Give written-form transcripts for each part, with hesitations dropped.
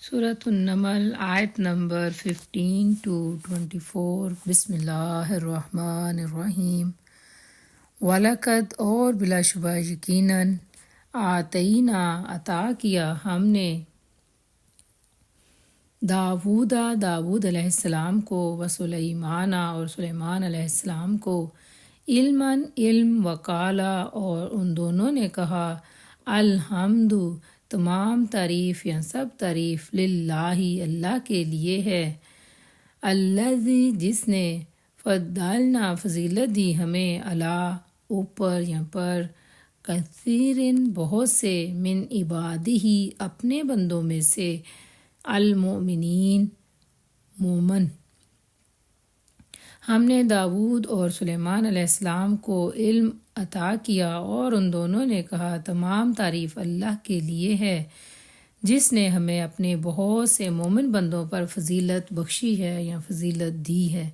سورۃ النمل آیت number 15 to 24۔ بسم اللہ الرحمن الرحیم۔ وَلَقَدْ اور بلا شبہ یقیناً آتینا عطا کیا ہم نے داود علیہ السلام کو وسلیمان اور سلیمان علیہ السلام کو علم وقالا اور ان دونوں نے کہا الحمد تمام تعریف یا سب تعریف للہ اللہ کے لیے ہے، الذی جس نے فضلنا فضیلت دی ہمیں علی اوپر یا پر کثیرن بہت سے من عبادہ اپنے بندوں میں سے المؤمنین مومن۔ ہم نے داود اور سلیمان علیہ السلام کو علم عطا کیا اور ان دونوں نے کہا تمام تعریف اللہ کے لیے ہے جس نے ہمیں اپنے بہت سے مومن بندوں پر فضیلت بخشی ہے یا فضیلت دی ہے۔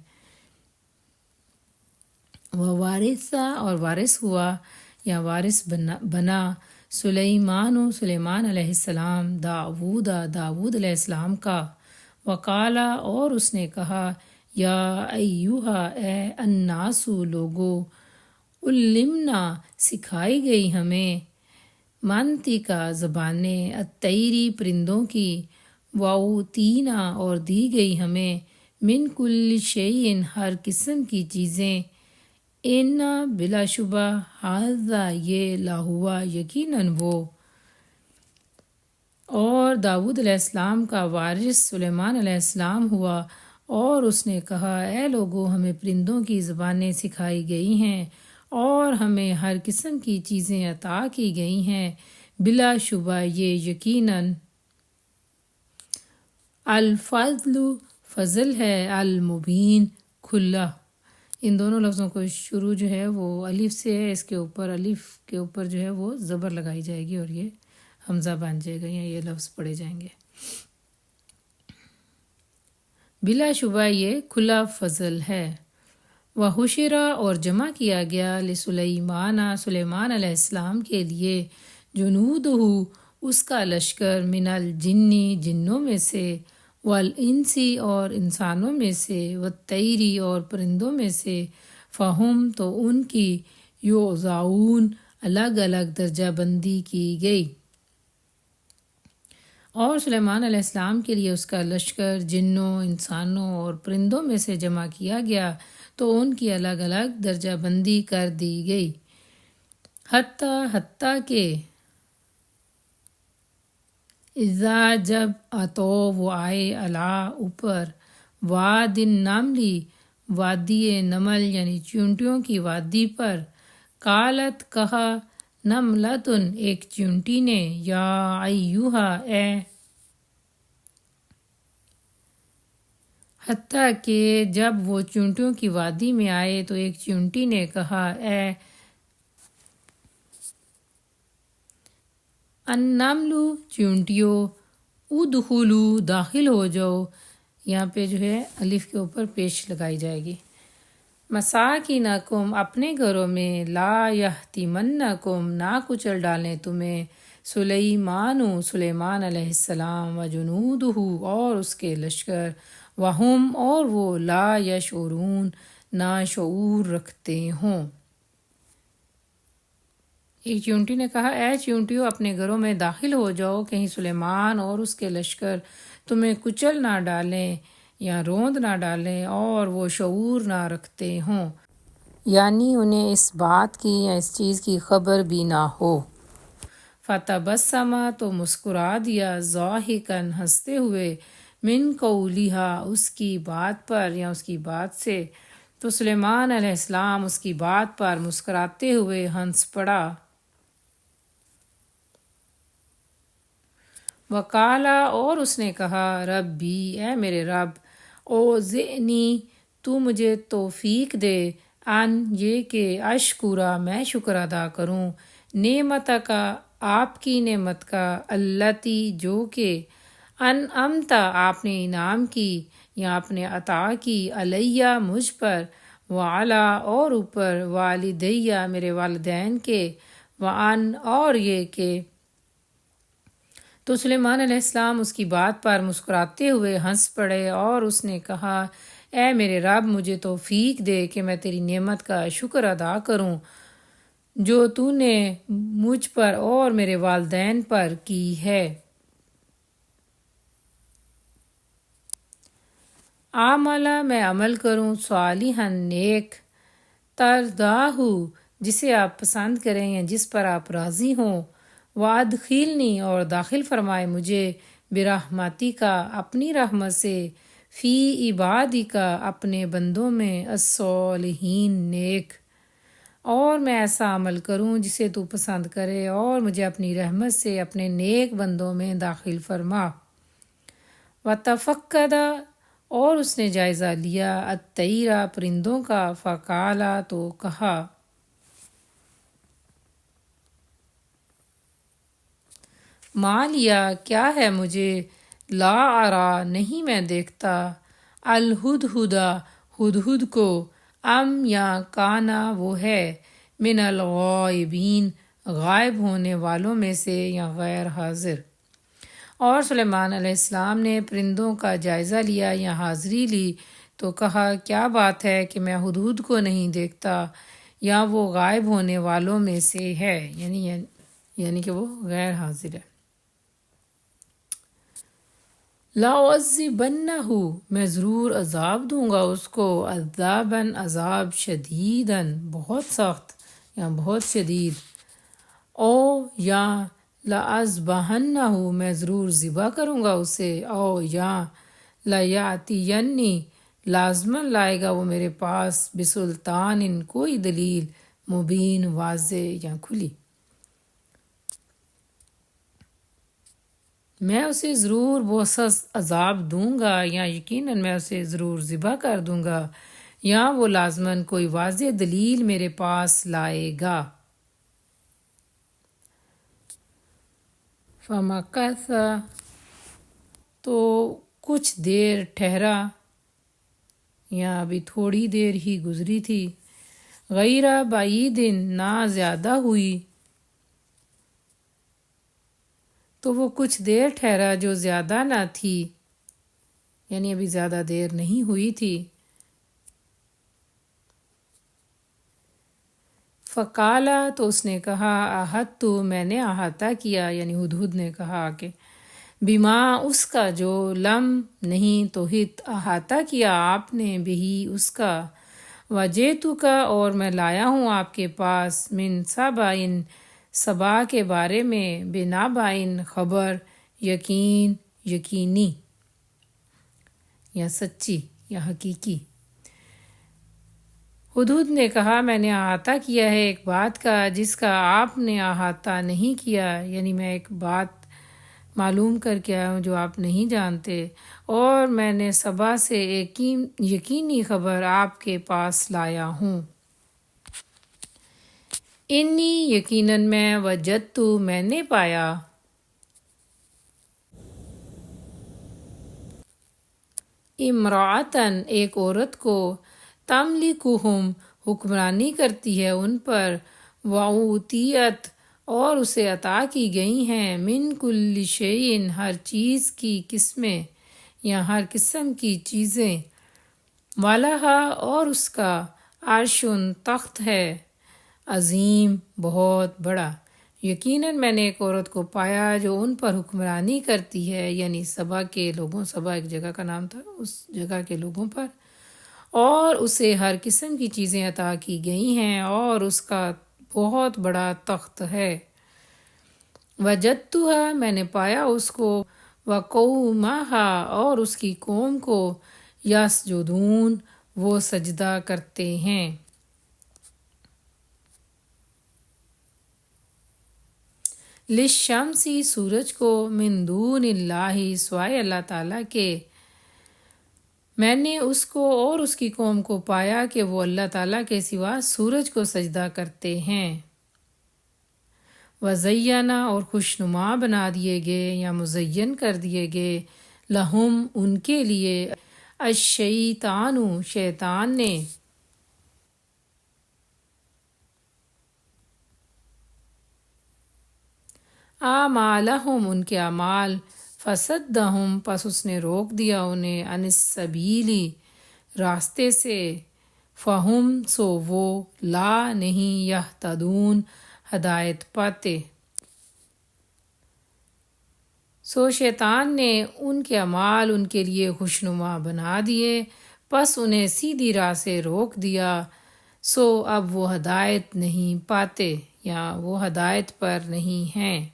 ووارثا اور وارث ہوا یا وارث بنا سلیمان علیہ السلام داود علیہ السلام کا، وقالا اور اس نے کہا یا ایوہا اے الناس لوگو، علمنا سکھائی گئی ہمیں منطقہ زبانیں الطیری پرندوں کی، واوتینا اور دی گئی ہمیں من کل شیء ہر قسم کی چیزیں، ان بلا شبہ ھذا یہ لاہوا یقیناً وہ۔ اور داود علیہ السلام کا وارث سلیمان علیہ السلام ہوا اور اس نے کہا اے لوگو ہمیں پرندوں کی زبانیں سکھائی گئی ہیں اور ہمیں ہر قسم کی چیزیں عطا کی گئی ہیں، بلا شبہ یہ یقیناً الفضل فضل ہے، المبین کھلا۔ ان دونوں لفظوں کو شروع جو ہے وہ الف سے ہے، اس کے اوپر الف کے اوپر جو ہے وہ زبر لگائی جائے گی اور یہ حمزہ بن جائے گا یا یہ لفظ پڑھے جائیں گے۔ بلا شبہ یہ کھلا فضل ہے۔ وحشرا اور جمع کیا گیا لسلیمان سلیمان علیہ السلام کے لیے جنودہ اس کا لشکر من الجنی جنوں میں سے، والانسی اور انسانوں میں سے، والطیری اور پرندوں میں سے، فہم تو ان کی یوزعون الگ الگ درجہ بندی کی گئی۔ اور سلیمان علیہ السلام کے لیے اس کا لشکر جنوں انسانوں اور پرندوں میں سے جمع کیا گیا تو ان کی الگ الگ درجہ بندی کر دی گئی، حتیٰ کہ اذا جب اتو وہ آئے علا اوپر واد النملی وادی نمل یعنی چیونٹیوں کی وادی پر، قالت کہا نملتن ایک چیونٹی نے یا ایوہا اے، حتیٰ کہ جب وہ چیونٹیوں کی وادی میں آئے تو ایک چیونٹی نے کہا اے النملو چیونٹیوں، ادخلو داخل ہو جاؤ، یہاں پہ جو ہے الف کے اوپر پیش لگائی جائے گی، مساکنکم اپنے گھروں میں، لا یحطمنکم نہ کچل ڈالیں تمہیں، سلیمان علیہ السلام وجنودہ اور اس کے لشکر، وہم اور وہ لا یشعرون نہ شعور رکھتے ہوں۔ ایک چیونٹی نے کہا اے چیونٹیوں اپنے گھروں میں داخل ہو جاؤ، کہیں سلیمان اور اس کے لشکر تمہیں کچل نہ ڈالیں یا روند نہ ڈالیں اور وہ شعور نہ رکھتے ہوں، یعنی انہیں اس بات کی یا اس چیز کی خبر بھی نہ ہو۔ فتبسم تو مسکرا دیا، ضاحکاً ہنستے ہوئے، من قولہا اس کی بات پر یا اس کی بات سے، تو سلیمان علیہ السلام اس کی بات پر مسکراتے ہوئے ہنس پڑا۔ وقالا اور اس نے کہا ربی اے میرے رب، اوزعنی تو مجھے توفیق دے، ان یہ کہ اشکرا میں شکر ادا کروں، نعمتک آپ کی نعمت کا، التی جو کہ انعمت آپ نے انعام کی یا آپ نے عطا کی، علیہ مجھ پر، وعلا اور اوپر، والدیہ میرے والدین کے، وان اور یہ کہ تو سلیمان علیہ السلام اس کی بات پر مسکراتے ہوئے ہنس پڑے اور اس نے کہا اے میرے رب مجھے توفیق دے کہ میں تیری نعمت کا شکر ادا کروں جو تو نے مجھ پر اور میرے والدین پر کی ہے۔ عاملہ میں عمل کروں صالحاً نیک ترضاہ جسے آپ پسند کریں یا جس پر آپ راضی ہوں، وادخلنی اور داخل فرمائے مجھے برحمتی کا اپنی رحمت سے فی عبادی کا اپنے بندوں میں الصالحین نیک، اور میں ایسا عمل کروں جسے تو پسند کرے اور مجھے اپنی رحمت سے اپنے نیک بندوں میں داخل فرما۔ وتفقد اور اس نے جائزہ لیا الطیرہ پرندوں کا، فقالا تو کہا ما لیا کیا ہے مجھے، لا ارا نہیں میں دیکھتا، الہدہدا ہدہد کو، ام یا کانا وہ ہے، من الغائبین غائب ہونے والوں میں سے یا غیر حاضر۔ اور سلیمان علیہ السلام نے پرندوں کا جائزہ لیا یا حاضری لی تو کہا کیا بات ہے کہ میں ہدہد کو نہیں دیکھتا یا وہ غائب ہونے والوں میں سے ہے، یعنی کہ وہ غیر حاضر ہے۔ لَأُعَذِّبَنَّهُ میں ضرور عذاب دوں گا اس کو، عذاباً عذاب، شدیداً بہت سخت یا بہت شدید، او یا لَأَذْبَحَنَّهُ میں ضرور ذبح کروں گا اسے، او یا لَيَأْتِيَنِّي لازماً لائے گا وہ میرے پاس، بسلطان کوئی دلیل، مبین واضح یا کھلی، میں اسے ضرور بہت سخت عذاب دوں گا، یا یقیناً میں اسے ضرور ذبح کر دوں گا، یا وہ لازماً کوئی واضح دلیل میرے پاس لائے گا۔ فمکث تو کچھ دیر ٹھہرا، یا ابھی تھوڑی دیر ہی گزری تھی، غیر بعید نہ زیادہ ہوئی، تو وہ کچھ دیر ٹھہرا جو زیادہ نہ تھی، یعنی ابھی زیادہ دیر نہیں ہوئی تھی۔ فقالا تو اس نے کہا احطت میں نے احاطہ کیا، یعنی ہدہد نے کہا کہ بما اس کا جو لم نہیں تو ہت احاطہ کیا آپ نے بہی اس کا، وجیتو کا اور میں لایا ہوں آپ کے پاس، من سبعین سبا کے بارے میں، بنبعین خبر، یقینی یا سچی یا حقیقی۔ ہدہد نے کہا میں نے احاطہ کیا ہے ایک بات کا جس کا آپ نے احاطہ نہیں کیا، یعنی میں ایک بات معلوم کر کے آیا ہوں جو آپ نہیں جانتے، اور میں نے سبا سے ایک یقینی خبر آپ کے پاس لایا ہوں۔ انی یقیناً میں، وجدت میں نے پایا، امرأتن ایک عورت کو، تملکہم حکمرانی کرتی ہے ان پر، وعوتیت اور اسے عطا کی گئی ہیں، من کل شیء ہر چیز کی قسمیں یا ہر قسم کی چیزیں، وَلَہا اور اس کا عرشٌ تخت ہے، عظیم بہت بڑا۔ یقیناً میں نے ایک عورت کو پایا جو ان پر حکمرانی کرتی ہے، یعنی سبا کے لوگوں، سبا ایک جگہ کا نام تھا، اس جگہ کے لوگوں پر، اور اسے ہر قسم کی چیزیں عطا کی گئی ہیں اور اس کا بہت بڑا تخت ہے۔ وجدتھا میں نے پایا اس کو، وقومہا اور اس کی قوم کو، یسجدون وہ سجدہ کرتے ہیں، للشمسی سورج کو، من دون اللہ سوائے اللہ تعالیٰ کے، میں نے اس کو اور اس کی قوم کو پایا کہ وہ اللہ تعالیٰ کے سوا سورج کو سجدہ کرتے ہیں، وزینا اور خوشنما بنا دیے گئے یا مزین کر دیے گئے، لہم ان کے لیے، الشیطان شیطان نے، اعمالہم ان کے اعمال، فصدہم پس اس نے روک دیا انہیں، عن السبیلی راستے سے، فہم سو وہ، لا نہیں، یہتدون ہدایت پاتے۔ سو شیطان نے ان کے اعمال ان کے لیے خوشنما بنا دیے، پس انہیں سیدھی راہ سے روک دیا، سو اب وہ ہدایت نہیں پاتے یا وہ ہدایت پر نہیں ہیں۔